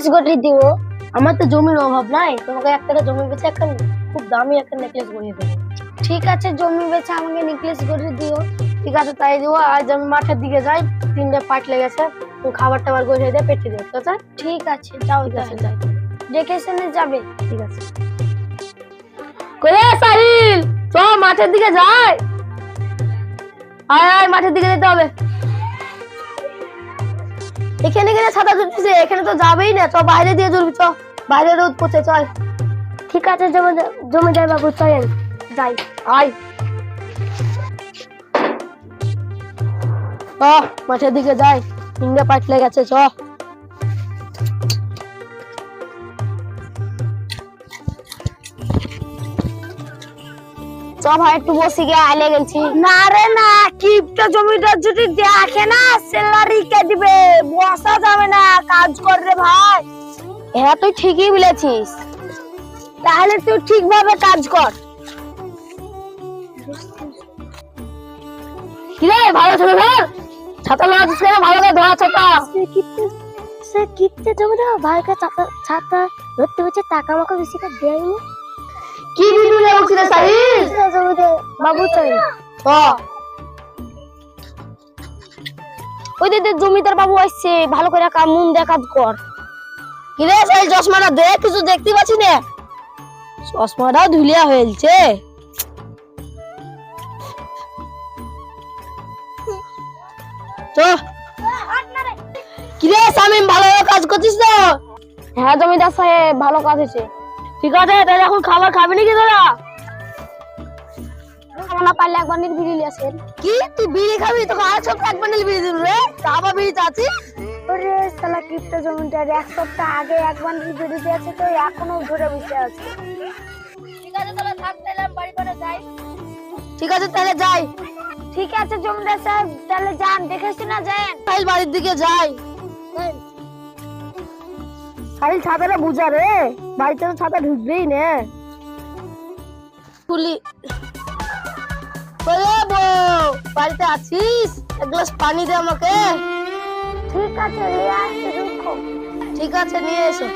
Necklace গড়িয়ে দিব। আমার তো জমির অভাব নাই, তোমাকে একটা জমি বেচে একটা খুব দামি একটা নেকলেস গড়িয়ে দেবো। ঠিক আছে, জমি বেচে আমাকে নেকলেস গড়িয়ে দিও। ঠিক আছে তাই দিব। আজ আমি মাঠের দিকে যাই, 3টে পাট লেগেছে, তুমি খাবার টাবার গড়িয়ে দিয়ে পেটে দিও। ঠিক আছে? ঠিক আছে, যাও ঠিক আছে, তাহলে। যাই। দেখে শুনে যাবে। ঠিক আছে। কই সাহিল, চ মাঠের দিকে যাই। আয় আয়, মাঠের দিকে যেতে হবে। এখানে গেলে ছাতা ধরতেছে, এখানে তো যাবেই না। চ বাইরে দিয়ে ধরবি, চ বাইরে রোদ পড়ছে, চল। ঠিক আছে, জমিদার বাবু চলেন যাই। আয় মাঠের দিকে যাই, 3টে পাট লেগেছে, চ। চ ভাই, একটু বসে গিয়ে আলে গেছি। না রে না, কিপটা জমিদার যদি দেখে না স্যালারি কে দিবে, বসা যাবে না, কাজ কর রে ভাই। হ্যাঁ তুই ঠিকই বলেছিস। তাহলে তুই ঠিকভাবে কাজ কর। কিরে ভালো ছেলে ধর, ছাতা লাগাচ্ছিস কেন? ভালো করে ধরা ছাতা। সে কিপটা জমিদার ভাইকে ছাতা ধরতে হচ্ছে, টাকা আমাকে বেশি করে দেয়নি। কি ভিডিও লাগছিল সাহিল? জমিদার বাবু চলেন। ওই দে জমিদার বাবু আসছে, ভালো করে মন দিয়ে কাজ কর। কিরে সেই চশমাটা দে, কিছু দেখতে পাচ্ছি না। চশমাটাও ধুলিয়া হয়েছে। কিরে শামিম, ভালো কাজ করছিস তো? হ্যাঁ জমিদার সাহেব, ভালো কাজ হয়েছে। ঠিক আছে, তাহলে এখন খাবার খাবি নাকি তোরা? না পারলে একবার বিড়ি নিয়ে আসেন। কি তুই বিড়ি খাবি? তোকে আর সব এক বান্ডিল বিড়ি দিল রে, আবার বিড়ি চাচ্ছি? ওরে শালা কিপটা জমিদার, এক সপ্তাহ আগে এক বান্ডিল বিড়ি দিয়েছে, তো এখনো ধরে বসে আছে। ঠিক আছে তাহলে থাক, তাহলে আমি বাড়ি করে যাই। ঠিক আছে তাহলে যাই। ঠিক আছে জমিদার সাহেব, তাহলে যান, দেখেছি না যান। সাহিল বাড়ির দিকে যাই। সাহিল ছাতাটা বুঝা রে, বাড়িতে তো ছাতা ঢুকবেই না। খুলি। বলে বউ, বাড়িতে আছিস? এক গ্লাস পানি দে আমাকে। ঠিক আছে, নিয়ে আসছি, রুখো। ঠিক আছে নিয়ে এসো।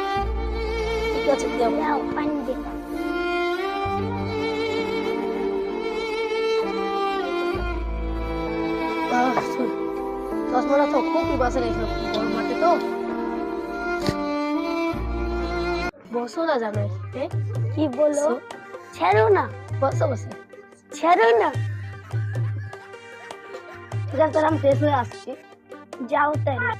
ঠিক আছে দেব। নাও পানি দে। চশমাটা তো খুব পিপাসা লেগেছিল, গরম মাঠে তো। বসো না জানো, কি বলো? ছেড়ো না, বসো বসে। ছেড়ো না। ঠিক আছে তাহলে আমি ফ্রেশ হয়ে আসছি। যাও তাহলে।